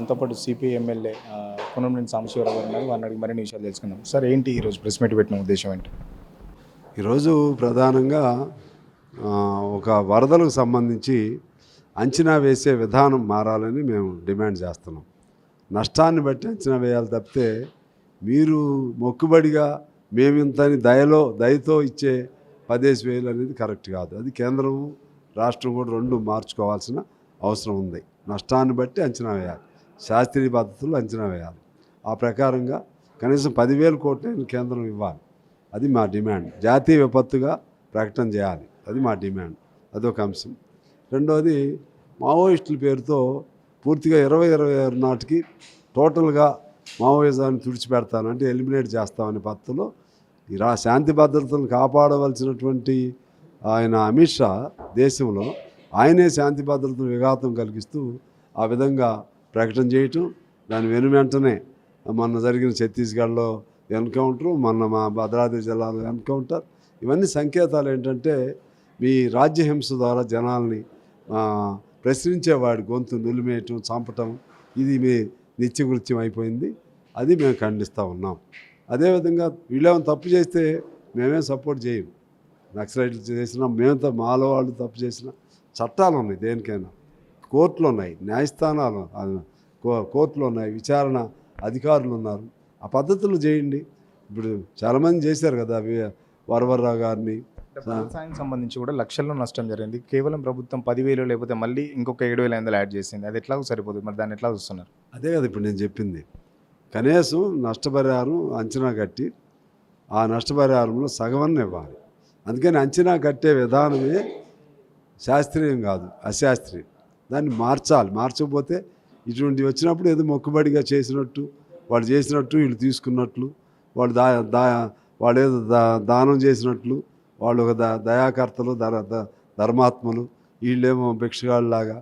మనతో పాటు CPI MLA కొనంనేని Sambasivarao గారు ఉన్నారు. వారిని అడిగి మరిన్ని విషయాలు తెలుసుకుందాం. సార్, ఏంటి ఈరోజు ప్రెస్ మీట్ పెట్టిన ఉద్దేశం ఏంటి? ఈరోజు ప్రధానంగా ఒక వరదలకు సంబంధించి అంచనా వేసే విధానం మారాలని మేము డిమాండ్ చేస్తున్నాం. నష్టాన్ని బట్టి అంచనా వేయాలి తప్పితే మీరు మొక్కుబడిగా మేమింతని దయతో ఇచ్చే 10,000 అనేది కరెక్ట్ కాదు. అది కేంద్రము రాష్ట్రం కూడా రెండు మార్చుకోవాల్సిన అవసరం ఉంది. నష్టాన్ని బట్టి అంచనా వేయాలి, శాస్త్రీయ పద్ధతుల్లో అంచనా వేయాలి. ఆ ప్రకారంగా కనీసం 10,000 కోట్లని కేంద్రం ఇవ్వాలి. అది మా డిమాండ్. జాతీయ విపత్తుగా ప్రకటన చేయాలి, అది మా డిమాండ్. అదొక అంశం. రెండోది, మావోయిస్టుల పేరుతో పూర్తిగా 2026 నాటికి టోటల్గా మావోయిజాన్ని తుడిచిపెడతానంటే ఎలిమినేట్ చేస్తామనే పద్ధతిలో ఈ శాంతి భద్రతలను కాపాడవలసినటువంటి ఆయన అమిత్ షా దేశంలో ఆయనే శాంతి భద్రతలు విఘాతం కలిగిస్తూ ఆ విధంగా ప్రకటన చేయటం, దాని వెనువెంటనే మొన్న జరిగిన ఛత్తీస్గఢ్లో ఎన్కౌంటరు, మొన్న మా భద్రాద్రి జిల్లాలో ఎన్కౌంటర్, ఇవన్నీ సంకేతాలు ఏంటంటే మీ రాజ్యహింస ద్వారా జనాల్ని ప్రశ్నించేవాడి గొంతు నులిమేయటం, చంపటం, ఇది మీ నిత్యకృత్యం అయిపోయింది. అది మేము ఖండిస్తూ ఉన్నాం. అదేవిధంగా వీళ్ళేమైనా తప్పు చేస్తే మేమేం సపోర్ట్ చేయం. నక్సలైట్లు చేసినా మేము మాలో వాళ్ళు తప్పు చేసినా చట్టాలు ఉన్నాయి, దేనికైనా కోర్టులు ఉన్నాయి, న్యాయస్థానాలు కోర్టులు ఉన్నాయి, విచారణ అధికారులు ఉన్నారు. ఆ పద్ధతులు చేయండి. ఇప్పుడు చాలామంది చేశారు కదా, వరవర్రావు గారిని. వ్యవసాయానికి సంబంధించి కూడా లక్షల్లో నష్టం జరిగింది. కేవలం ప్రభుత్వం 10,000 లేకపోతే మళ్ళీ ఇంకొక 7,500 యాడ్ చేసింది. అది ఎట్లా సరిపోతుంది? మరి దాన్ని ఎట్లా చూస్తున్నారు? అదే కదా ఇప్పుడు నేను చెప్పింది. కనీసం నష్టపరిహారం అంచనా కట్టి ఆ నష్టపరిహారంలో సగవన్న ఇవ్వాలి. అందుకని అంచనా కట్టే విధానమే శాస్త్రీయం కాదు, అశాస్త్రీయం. దాన్ని మార్చాలి. మార్చకపోతే ఇటువంటివి వచ్చినప్పుడు ఏదో మొక్కుబడిగా చేసినట్టు, వాళ్ళు చేసినట్టు వీళ్ళు తీసుకున్నట్లు, వాళ్ళు వాళ్ళు ఏదో దానం చేసినట్లు, వాళ్ళు ఒక దయాకర్తలు, ధర్మాత్మలు, వీళ్ళేమో భిక్షగాళ్ళలాగా.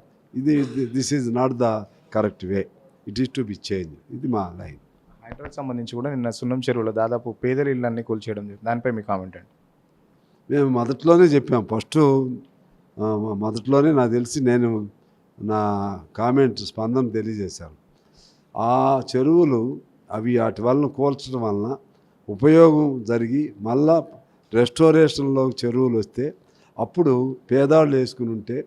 This is not the correct way. It is to be change. ఇది మా లైన్. హైదరాబాద్ సంబంధించి కూడా నిన్న సున్నం చెరువులో దాదాపు పేదల ఇళ్ళన్నీ కూల్చేయడం జరిగింది. దానిపై మీ కామెంట్ అండి? మేము మొదట్లోనే చెప్పాం. మొదట్లోనే నాకు తెలిసి నేను నా కామెంట్ స్పందన తెలియజేశాను. ఆ చెరువులు వాటి వలన కూల్చడం వలన ఉపయోగం జరిగి మళ్ళా రెస్టోరేషన్లో చెరువులు వస్తే అప్పుడు పేదాళ్ళు వేసుకుని ఉంటే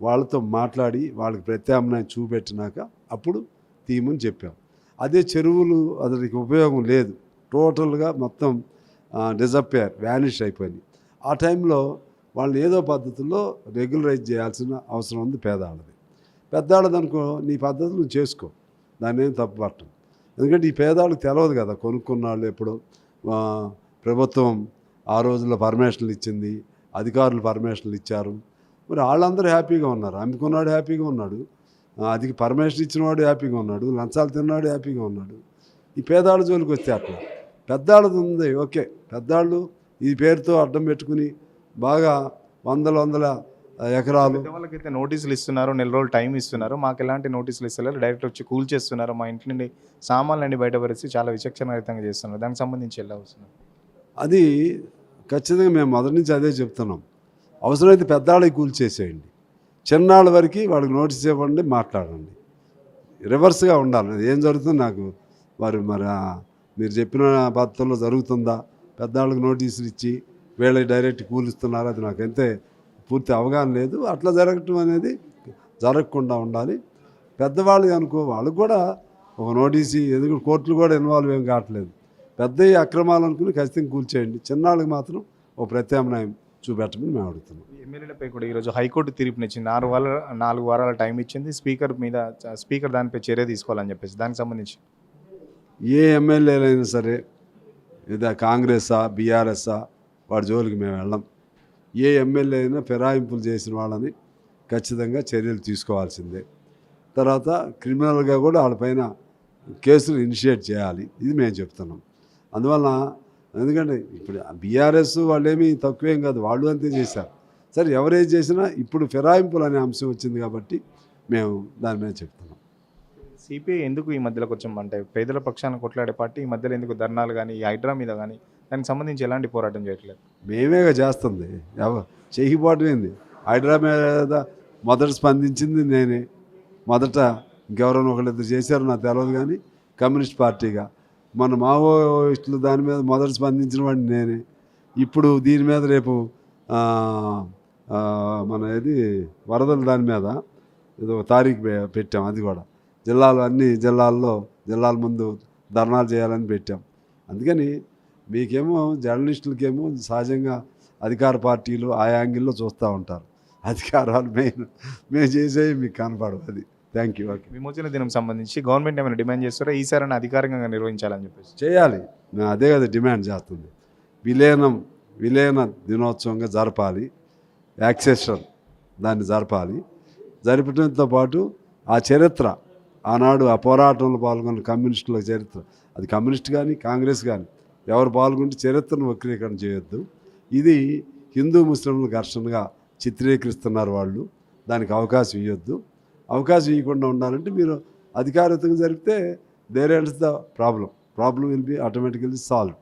వాళ్ళతో మాట్లాడి వాళ్ళకి ప్రత్యామ్నాయం చూపెట్టినాక అప్పుడు తీయమని చెప్పాం. అదే చెరువులు అతనికి ఉపయోగం లేదు, టోటల్గా మొత్తం డిజపేర్, వ్యానిష్ అయిపోయింది. ఆ టైంలో వాళ్ళని ఏదో పద్ధతుల్లో రెగ్యులరైజ్ చేయాల్సిన అవసరం ఉంది పేదాళ్ళది. పెద్దాళ్ళదనుకో నీ పద్ధతులు నువ్వు చేసుకో, దాన్ని ఏం తప్పు పట్టం. ఎందుకంటే ఈ పేదాళ్ళకి తెలియదు కదా, కొనుక్కున్న వాళ్ళు ఎప్పుడు ప్రభుత్వం ఆ రోజుల్లో పర్మిషన్లు ఇచ్చింది, అధికారులు పర్మిషన్లు ఇచ్చారు. మరి వాళ్ళందరూ హ్యాపీగా ఉన్నారు. అమ్ముకున్నాడు హ్యాపీగా ఉన్నాడు, అది పర్మిషన్ ఇచ్చినవాడు హ్యాపీగా ఉన్నాడు, లంచాలు తిన్నాడు హ్యాపీగా ఉన్నాడు. ఈ పేదాళ్ళ జోలికి వస్తే అట్లా పెద్దాళ్ళది ఉంది. ఓకే, పెద్దాళ్ళు ఈ పేరుతో అడ్డం పెట్టుకుని బాగా వందల ఎకరాలు. వాళ్ళకైతే నోటీసులు ఇస్తున్నారు, నెల రోజులు టైం ఇస్తున్నారు. మాకు ఎలాంటి నోటీసులు ఇస్తున్నారు, డైరెక్ట్ వచ్చి కూల్ చేస్తున్నారు, మా ఇంటి నుండి సామాన్లన్నీ బయటపరిచి చాలా విచక్షణరహితంగా చేస్తున్నారు. దానికి సంబంధించి ఎలా వస్తున్నారు? అది ఖచ్చితంగా మేము మొదటి నుంచి అదే చెప్తున్నాం. అవసరమైతే పెద్దాళ్ళకి కూల్ చేసేయండి, చిన్నాళ్ళ వరకు వాళ్ళకి నోటీస్ ఇవ్వండి, మాట్లాడండి. రివర్స్గా ఉండాలి. ఏం జరుగుతుంది నాకు మరి మీరు చెప్పిన పద్ధతుల్లో జరుగుతుందా? పెద్దాళ్ళకి నోటీసులు ఇచ్చి వీళ్ళకి డైరెక్ట్ కూలిస్తున్నారు, అది నాకైతే పూర్తి అవగాహన లేదు. అట్లా జరగటం అనేది జరగకుండా ఉండాలి. పెద్దవాళ్ళు అనుకో, వాళ్ళకు కూడా ఒక నోటీసు, ఎందుకంటే కోర్టులు కూడా ఇన్వాల్వ్ ఏం కావట్లేదు. పెద్ద అక్రమాలు అనుకుని ఖచ్చితంగా కూల్చేయండి, చిన్నాళ్ళకి మాత్రం ఒక ప్రత్యామ్నాయం చూపెట్టమని మేము అడుగుతున్నాం. ఎమ్మెల్యేలపై కూడా ఈరోజు హైకోర్టు తీర్పునిచ్చింది. 4 వారాల టైం ఇచ్చింది. స్పీకర్ దానిపై చర్య తీసుకోవాలని చెప్పేసి, దానికి సంబంధించి ఏ ఎమ్మెల్యేలైనా సరే, లేదా కాంగ్రెసా బీఆర్ఎస్ఆ, వాడి జోలికి మేము వెళ్ళాం. ఏ ఎమ్మెల్యే అయినా ఫిరాయింపులు చేసిన వాళ్ళని ఖచ్చితంగా చర్యలు తీసుకోవాల్సిందే. తర్వాత క్రిమినల్గా కూడా వాళ్ళపైన కేసులు ఇనిషియేట్ చేయాలి, ఇది మేము చెప్తున్నాం. అందువల్ల ఎందుకంటే ఇప్పుడు బీఆర్ఎస్ వాళ్ళేమీ తక్కువేం కాదు, వాళ్ళు అంతే చేశారు. సరే, ఎవరేది చేసినా ఇప్పుడు ఫిరాయింపులు అనే అంశం వచ్చింది కాబట్టి మేము దాని మీద చెప్తున్నాం. సిపిఐ ఎందుకు ఈ మధ్యలో కొంచెం అంటే పేదల పక్షాన కొట్లాడే పార్టీ ఈ మధ్యలో ఎందుకు ధర్నాలు కానీ, ఈ హైడ్రా మీద కానీ దానికి సంబంధించి ఎలాంటి పోరాటం చేయట్లేదు? మేమేగా చేస్తుంది, చేయకపోవటం ఏంది? హైడ్రా మీద మొదట స్పందించింది నేనే. మొదట ఇంకెవరైనా ఒకళ్ళిద్దరు చేశారో నాకు తెలియదు, కానీ కమ్యూనిస్ట్ పార్టీగా మన మావోయిస్టులు దాని మీద మొదట స్పందించిన వాడిని నేనే. ఇప్పుడు దీని మీద రేపు ఆ, ఆ, మన ఇది వరదలు దాని మీద ఏదో తారీఖు పెట్టాం. అది కూడా అన్ని జిల్లాల ముందు ధర్నాలు చేయాలని పెట్టాం. అందుకని మీకేమో జర్నలిస్టులకేమో సహజంగా అధికార పార్టీలు ఆ యాంగిల్లో చూస్తూ ఉంటారు. అధికారాలు మేము చేసేవి మీకు కనపడవు. అది థ్యాంక్ యూ. ఓకే, విమోచన దినం సంబంధించి గవర్నమెంట్ ఏమైనా డిమాండ్ చేస్తారా ఈసారి అధికారికంగా నిర్వహించాలని చెప్పేసి? చేయాలి. మేము అదే కదా డిమాండ్ చేస్తుంది. విలీన దినోత్సవంగా జరపాలి, యాక్సెషన్ దాన్ని జరపాలి. జరపడంతో పాటు ఆ చరిత్ర, ఆనాడు ఆ పోరాటంలో పాల్గొన్న కమ్యూనిస్టుల చరిత్ర, అది కమ్యూనిస్ట్ కానీ కాంగ్రెస్ కానీ ఎవరు పాల్గొంటే చరిత్రను వక్రీకరణ చేయొద్దు. ఇది హిందూ ముస్లింల ఘర్షణగా చిత్రీకరిస్తున్నారు వాళ్ళు. దానికి అవకాశం ఇవ్వద్దు. అవకాశం ఇవ్వకుండా ఉండాలంటే మీరు అధికారితంగా జరిపితే there ends the problem will be automatically solve.